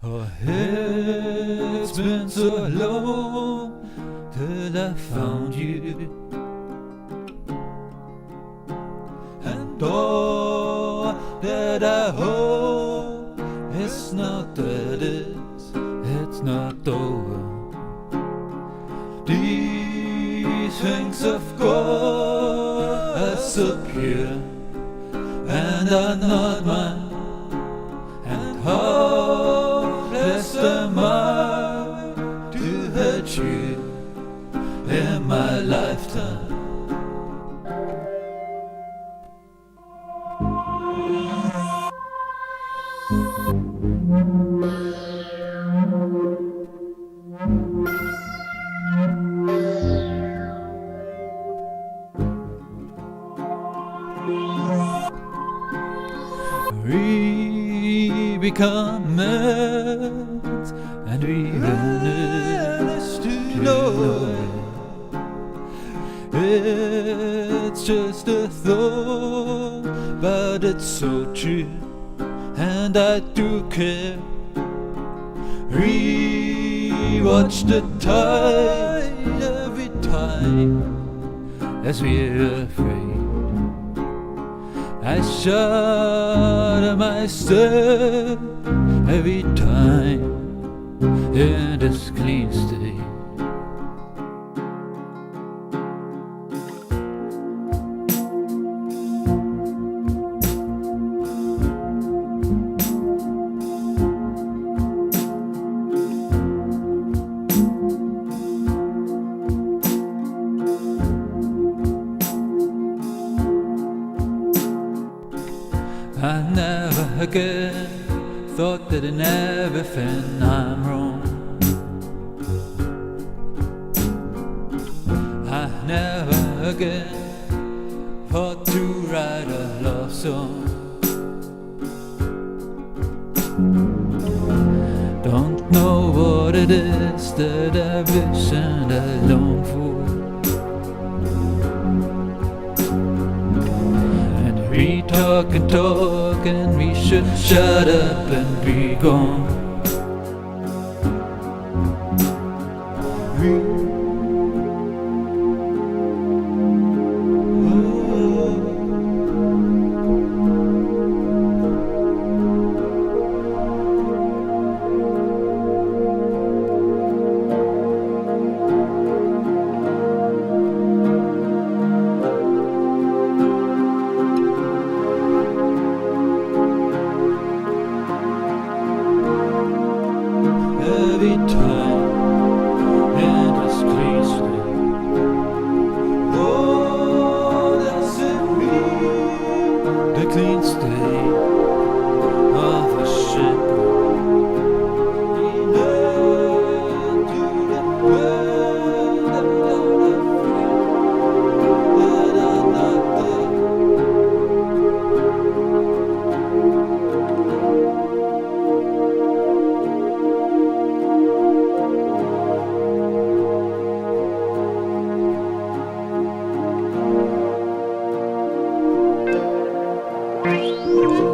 Oh, it's been so long till I found you, and all that I hope is not that it's not over. These things of course appear and are not mine, and how blessed am I to hurt you in my lifetime. We become mad and we vanish to nowhere. It's just a thought, but it's so true, and I do care. We watch the tide every time as we're afraid. I shudder myself every time in this clean state. I never again thought that in everything I'm wrong. I never again thought to write a love song. Don't know what it is that I wish and I long for. We talk and talk, and we should shut up and be gone. Every time in this clean state. Oh, that's it mean, the clean state of a ship. To the world that are not there. Bye.